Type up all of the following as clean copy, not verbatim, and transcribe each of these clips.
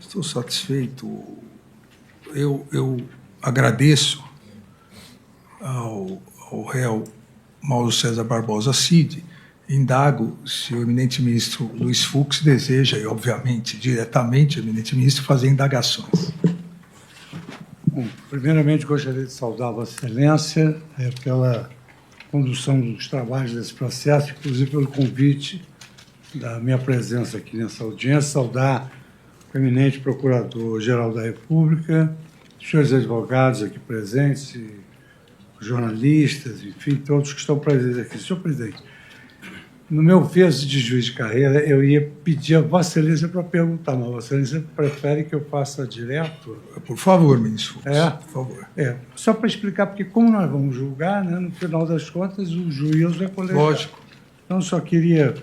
Estou satisfeito. Eu agradeço ao réu Mauro César Barbosa Cid, indago se o eminente ministro Luiz Fux deseja, e obviamente diretamente o eminente ministro, fazer indagações. Bom, primeiramente gostaria de saudar Vossa Excelência pela condução dos trabalhos desse processo, inclusive pelo convite da minha presença aqui nessa audiência, saudar o eminente Procurador-Geral da República, os senhores advogados aqui presentes, e jornalistas, enfim, todos que estão presentes aqui. Senhor presidente, no meu ofício de juiz de carreira, eu ia pedir a Vossa Excelência para perguntar, mas Vossa Excelência prefere que eu faça direto? Por favor, ministro Fux, por favor. Só para explicar, porque como nós vamos julgar, né, no final das contas, o juízo é colegiado. Lógico. Então, só queria,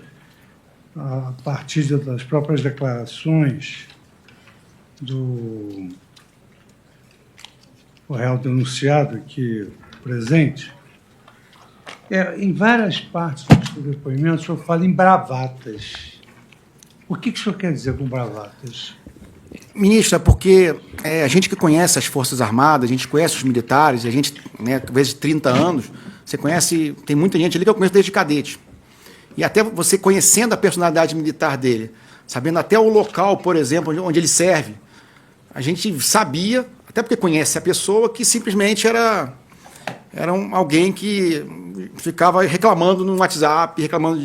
a partir das próprias declarações do réu denunciado aqui presente, em várias partes do depoimento, o senhor fala em bravatas. O que o senhor quer dizer com bravatas? Ministro, é porque a gente que conhece as Forças Armadas, a gente conhece os militares, a gente, né, talvez de 30 anos, você conhece, tem muita gente ali que eu conheço desde cadete. E até você conhecendo a personalidade militar dele, sabendo até o local, por exemplo, onde ele serve, a gente sabia, até porque conhece a pessoa, que simplesmente era alguém que ficava reclamando no WhatsApp, reclamando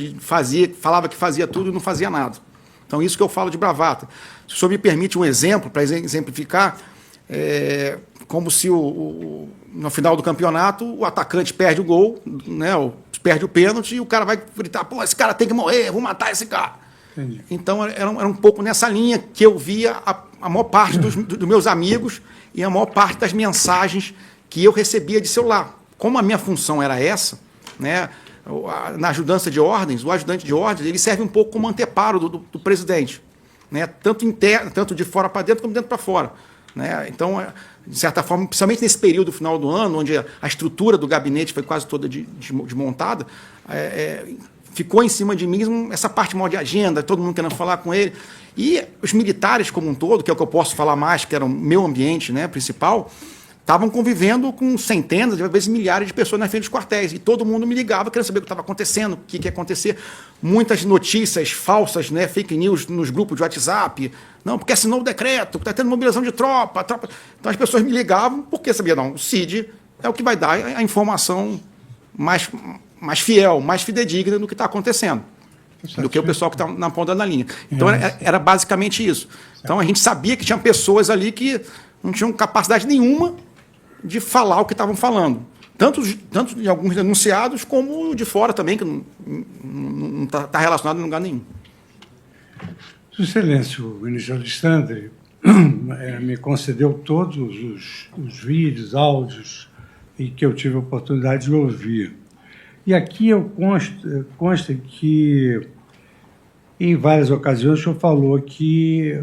falava que fazia tudo e não fazia nada. Então, isso que eu falo de bravata. Se o senhor me permite um exemplo, para exemplificar, como se no final do campeonato o atacante perde o gol, né, perde o pênalti, e o cara vai gritar, pô, esse cara tem que morrer, vou matar esse cara. Entendi. Então, era um pouco nessa linha que eu via a maior parte dos meus amigos e a maior parte das mensagens que eu recebia de celular. Como a minha função era essa, né, na ajudância de ordens, o ajudante de ordens, ele serve um pouco como anteparo do presidente, né, tanto de fora para dentro como dentro para fora. Né? Então, de certa forma, principalmente nesse período final do ano, onde a estrutura do gabinete foi quase toda desmontada, ficou em cima de mim essa parte mal de agenda, todo mundo querendo falar com ele. E os militares como um todo, que é o que eu posso falar mais, que era o meu ambiente, né, principal, estavam convivendo com centenas, às vezes milhares de pessoas na frente dos quartéis. E todo mundo me ligava, querendo saber o que estava acontecendo, o que ia acontecer. Muitas notícias falsas, né, fake news nos grupos de WhatsApp. Não, porque assinou o decreto, está tendo mobilização de tropa. Então as pessoas me ligavam, porque sabia, não, o CID é o que vai dar a informação mais fiel, mais fidedigna do que está acontecendo, do que o pessoal que está na ponta da linha. Então era basicamente isso. Então a gente sabia que tinha pessoas ali que não tinham capacidade nenhuma de falar o que estavam falando. Tanto de alguns denunciados, como de fora também, que não está relacionado em lugar nenhum. Sua Excelência, o ministro Alexandre me concedeu todos os vídeos, áudios, e que eu tive a oportunidade de ouvir. E aqui consta que, em várias ocasiões, o senhor falou que,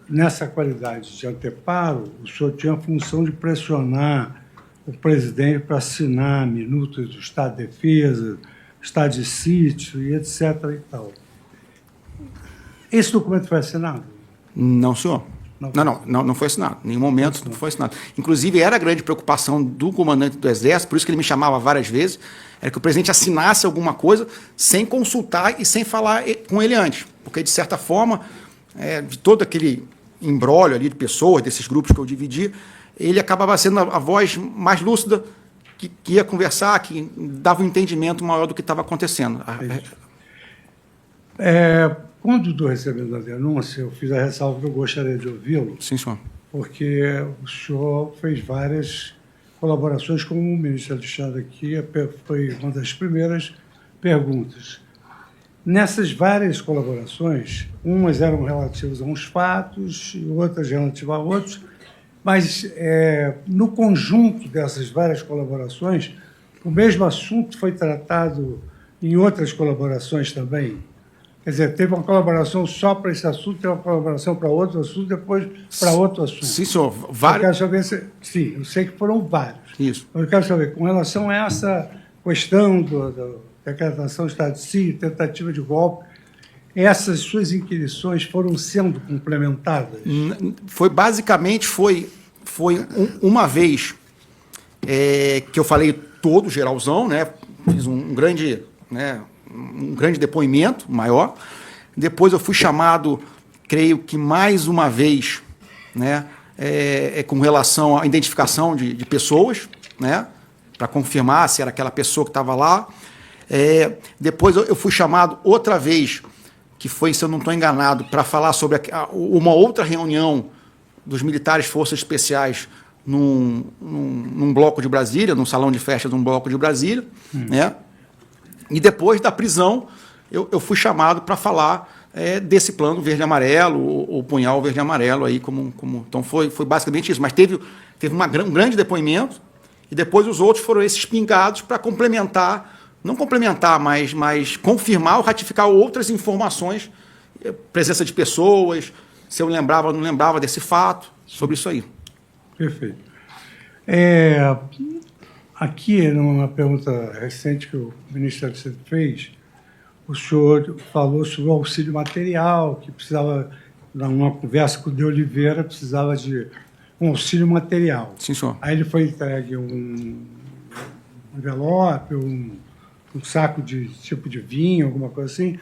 nessa qualidade de anteparo, o senhor tinha a função de pressionar o presidente para assinar minutas do Estado de Defesa, Estado de Sítio e etc. e tal. Esse documento foi assinado? Não, senhor. Não foi assinado. Em nenhum momento não foi assinado. Inclusive, era a grande preocupação do comandante do Exército, por isso que ele me chamava várias vezes, era que o presidente assinasse alguma coisa sem consultar e sem falar com ele antes. Porque, de certa forma, de todo aquele imbróglio ali de pessoas, desses grupos que eu dividi, ele acabava sendo a voz mais lúcida que ia conversar, que dava um entendimento maior do que estava acontecendo. Quando estou recebendo a denúncia, eu fiz a ressalva que eu gostaria de ouvi-lo. Sim, senhor. Porque o senhor fez várias colaborações, como o ministro Alexandre aqui, foi uma das primeiras perguntas. Nessas várias colaborações, umas eram relativas a uns fatos e outras relativas a outros, mas no conjunto dessas várias colaborações, o mesmo assunto foi tratado em outras colaborações também. Quer dizer, teve uma colaboração só para esse assunto, teve uma colaboração para outro assunto, depois para outro assunto. Sim, senhor. Vários. Eu quero saber sim, eu sei que foram vários. Isso. Mas eu quero saber, com relação a essa questão da decretação de estado de sítio, tentativa de golpe, essas suas inquirições foram sendo complementadas? Foi uma vez que eu falei todo, geralzão, né? Fiz um grande depoimento maior. Depois eu fui chamado, creio que mais uma vez, né? Com relação à identificação de pessoas, né? Para confirmar se era aquela pessoa que estava lá. Depois eu fui chamado outra vez, que foi, se eu não estou enganado, para falar sobre uma outra reunião dos militares Forças Especiais num bloco de Brasília, num salão de festa de um bloco de Brasília, né? E depois da prisão, eu fui chamado para falar desse plano verde-amarelo, o punhal verde-amarelo aí, então foi basicamente isso. Mas teve um grande depoimento, e depois os outros foram esses pingados para complementar, não complementar, mas confirmar ou ratificar outras informações, presença de pessoas, se eu lembrava ou não lembrava desse fato, sobre isso aí. Perfeito. Aqui, numa pergunta recente que o ministro Alexandre fez, o senhor falou sobre o auxílio material, que precisava, numa conversa com o De Oliveira, precisava de um auxílio material. Sim, senhor. Aí ele foi entregue um envelope, um saco de tipo de vinho, alguma coisa assim.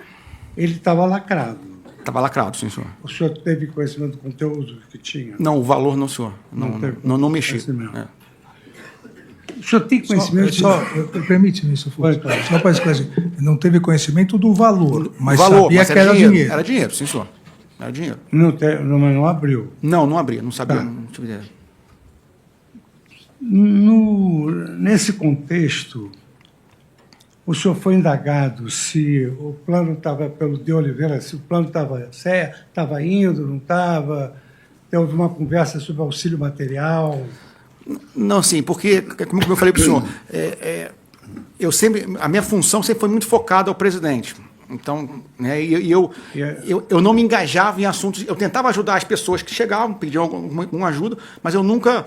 Ele estava lacrado. Estava lacrado, sim, senhor. O senhor teve conhecimento do conteúdo que tinha? Não, o valor não, senhor. Não mexi. O senhor tem conhecimento? Permite, ministro Fux, só para esclarecer. Não teve conhecimento do valor, mas valor, sabia mas que era dinheiro. Era dinheiro, sim, senhor. Era dinheiro. Não abriu? Não abria, não sabia. Tá. Não tive ideia. Nesse contexto, o senhor foi indagado se o plano estava, pelo De Oliveira, se o plano estava indo, não estava? Houve uma conversa sobre auxílio material? Não, sim, porque, como eu falei para o senhor, a minha função sempre foi muito focada ao presidente. Então, né, eu não me engajava em assuntos, eu tentava ajudar as pessoas que chegavam, pediam alguma ajuda, mas eu nunca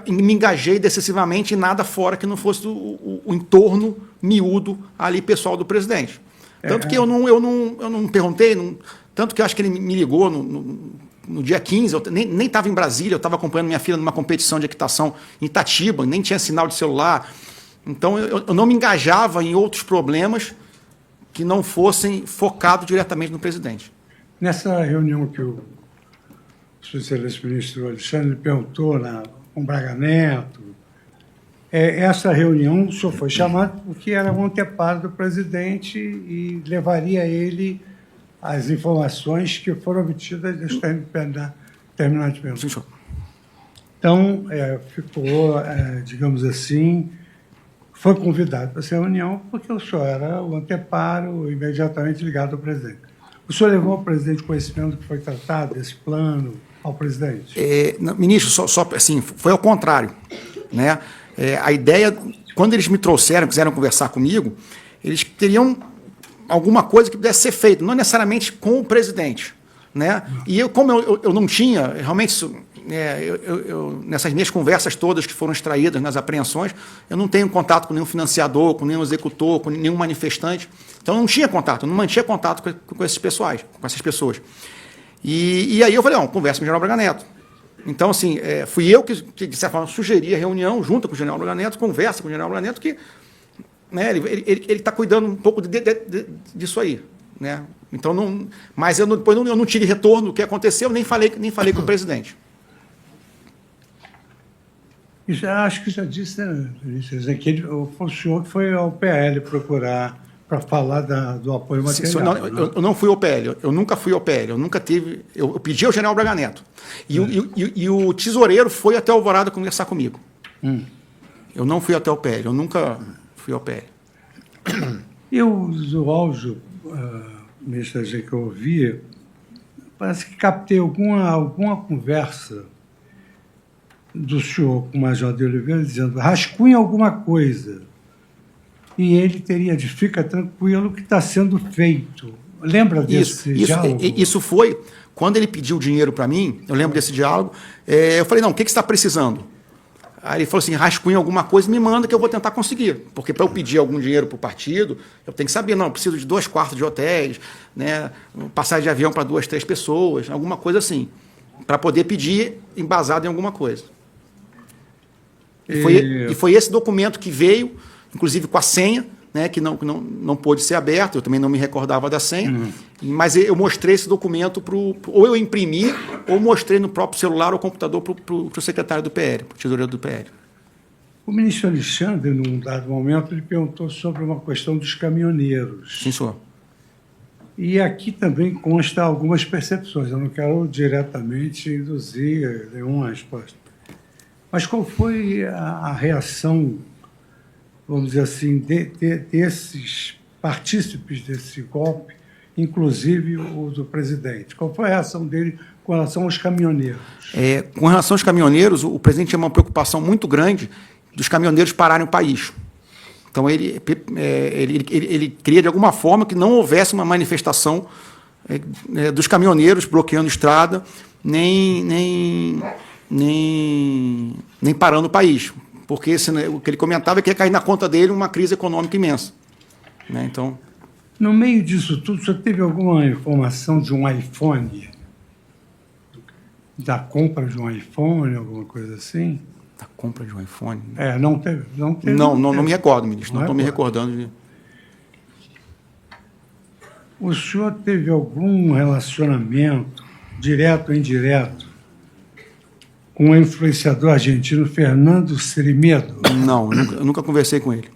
me engajei excessivamente em nada fora que não fosse o entorno miúdo ali pessoal do presidente. Tanto que eu não perguntei, tanto que eu acho que ele me ligou no dia 15, eu nem estava em Brasília, eu estava acompanhando minha filha numa competição de equitação em Itatiba, nem tinha sinal de celular. Então, eu não me engajava em outros problemas que não fossem focados diretamente no presidente. Nessa reunião que o excelente ministro Alexandre perguntou com Braga Neto, essa reunião o senhor foi chamado porque era um anteparo do presidente e levaria ele as informações que foram obtidas dos terminais de perguntas. Sim, senhor. Então, ficou, digamos assim, foi convidado para essa reunião porque o senhor era o anteparo imediatamente ligado ao presidente. O senhor levou ao presidente conhecimento que foi tratado desse plano ao presidente? Ministro, só assim, foi ao contrário, né? A ideia, quando eles me trouxeram, quiseram conversar comigo, eles queriam alguma coisa que pudesse ser feita, não necessariamente com o presidente, né? E como eu não tinha, realmente, nessas minhas conversas todas que foram extraídas nas apreensões, eu não tenho contato com nenhum financiador, com nenhum executor, com nenhum manifestante, então eu não tinha contato, eu não mantinha contato com essas pessoas. E aí eu falei, conversa com o general Braga Neto. Então, assim, fui eu que, de certa forma, sugeri a reunião junto com o general Braga Neto, conversa com o general Braga Neto, que, né, ele está cuidando um pouco disso aí, né? Então, mas depois eu não tive retorno do que aconteceu, nem falei com o presidente. Acho que já disse, né, que foi o senhor que foi ao PL procurar para falar do apoio material. Eu não fui ao PL, eu nunca fui ao PL, eu nunca tive. Eu pedi ao general Braga Neto. E o tesoureiro foi até Alvorada conversar comigo. Eu não fui até o PL, eu nunca fui ao PL. Eu, do áudio, ministro, que eu ouvi, parece que captei alguma conversa do senhor com o Major de Oliveira dizendo: rascunha alguma coisa. E ele teria de fica tranquilo que está sendo feito. Lembra desse diálogo? Isso foi, quando ele pediu dinheiro para mim, eu lembro desse diálogo, eu falei, não, o que você está precisando? Aí ele falou assim, rascunha alguma coisa e me manda que eu vou tentar conseguir. Porque para eu pedir algum dinheiro para o partido, eu tenho que saber, não, eu preciso de 2 quartos de hotéis, né, passagem de avião para 2, 3 pessoas, alguma coisa assim, para poder pedir embasado em alguma coisa. E foi esse documento que veio, inclusive com a senha, né, que não pôde ser aberto, eu também não me recordava da senha, mas eu mostrei esse documento, ou eu imprimi, ou mostrei no próprio celular ou computador para o secretário do PL, para o tesoureiro do PL. O ministro Alexandre, num dado momento, ele perguntou sobre uma questão dos caminhoneiros. Sim, senhor. E aqui também consta algumas percepções, eu não quero diretamente induzir nenhuma resposta. Mas qual foi a reação, vamos dizer assim, desses partícipes desse golpe, inclusive o do presidente? Qual foi a reação dele com relação aos caminhoneiros? Com relação aos caminhoneiros, o presidente tinha uma preocupação muito grande dos caminhoneiros pararem o país. Então, ele queria, de alguma forma, que não houvesse uma manifestação dos caminhoneiros bloqueando estrada, nem parando o país. Porque o que ele comentava é que ia cair na conta dele uma crise econômica imensa. Né? Então, no meio disso tudo, o senhor teve alguma informação de um iPhone? Da compra de um iPhone, alguma coisa assim? Da compra de um iPhone? Não teve. Não me recordo, ministro. Não estou me recordando de... O senhor teve algum relacionamento, direto ou indireto, com o influenciador argentino Fernando Sirimedo? Não, eu nunca conversei com ele.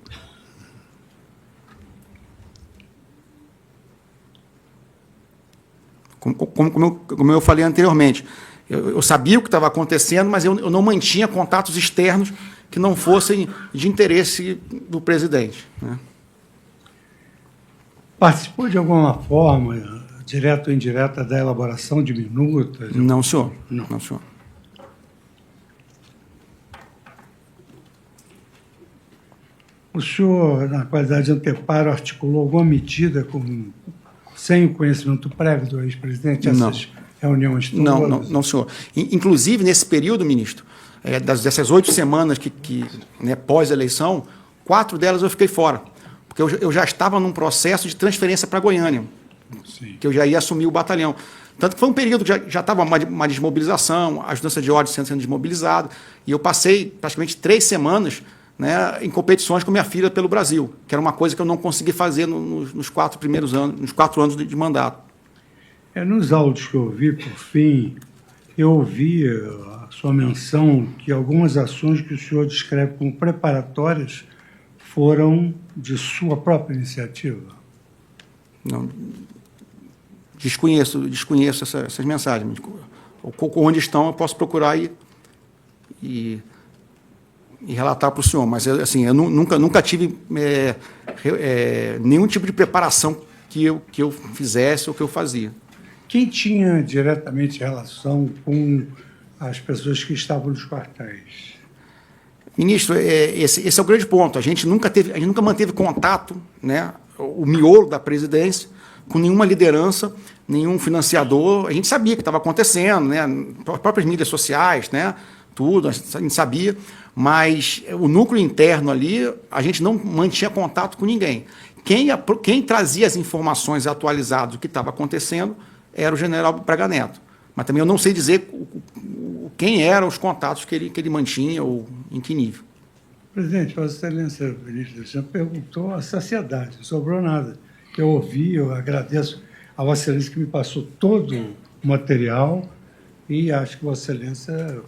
Como eu falei anteriormente, eu sabia o que estava acontecendo, mas eu não mantinha contatos externos que não fossem de interesse do presidente. Né? Participou de alguma forma, direta ou indireta, da elaboração de minutas? Não, senhor. Não, senhor. O senhor, na qualidade de anteparo, articulou alguma medida sem o conhecimento prévio do ex-presidente? Essas reuniões todas? Não, senhor. Inclusive, nesse período, ministro, dessas 8 semanas né, pós-eleição, 4 delas eu fiquei fora, porque eu já estava num processo de transferência para Goiânia, que eu já ia assumir o batalhão. Tanto que foi um período que já estava uma desmobilização, a ajudança de ordem sendo desmobilizada, e eu passei praticamente 3 semanas, né, em competições com minha filha pelo Brasil, que era uma coisa que eu não consegui fazer nos 4 primeiros anos, nos 4 anos de mandato. Nos áudios que eu ouvi, por fim, eu ouvi a sua menção que algumas ações que o senhor descreve como preparatórias foram de sua própria iniciativa. Não, desconheço essas mensagens. Onde estão, eu posso procurar e relatar para o senhor, mas assim, eu nunca tive nenhum tipo de preparação que eu fizesse ou que eu fazia. Quem tinha diretamente relação com as pessoas que estavam nos quartéis? Ministro, esse é o grande ponto. A gente nunca manteve contato, né, o miolo da presidência, com nenhuma liderança, nenhum financiador. A gente sabia o que estava acontecendo, né, as próprias mídias sociais, né, tudo, a gente sabia, mas o núcleo interno ali, a gente não mantinha contato com ninguém. Quem trazia as informações atualizadas do que estava acontecendo era o general Braga Neto. Mas também eu não sei dizer quem eram os contatos que ele mantinha ou em que nível. Presidente, Vossa Excelência, o ministro Alexandre perguntou a saciedade, não sobrou nada. Eu ouvi, eu agradeço a Vossa Excelência que me passou todo o material e acho que Vossa Excelência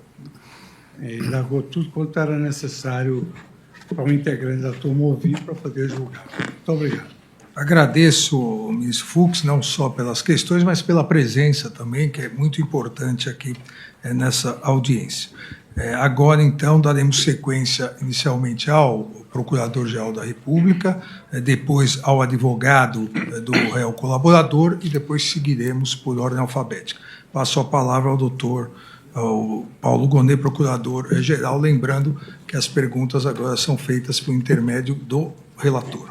largou tudo quanto era necessário para um integrante da turma ouvir para poder julgar. Muito obrigado. Agradeço, ministro Fux, não só pelas questões, mas pela presença também, que é muito importante aqui nessa audiência. Agora, então, daremos sequência inicialmente ao Procurador-Geral da República, depois ao advogado do réu colaborador e depois seguiremos por ordem alfabética. Passo a palavra ao doutor Paulo Gonet, Procurador-Geral, lembrando que as perguntas agora são feitas por intermédio do relator.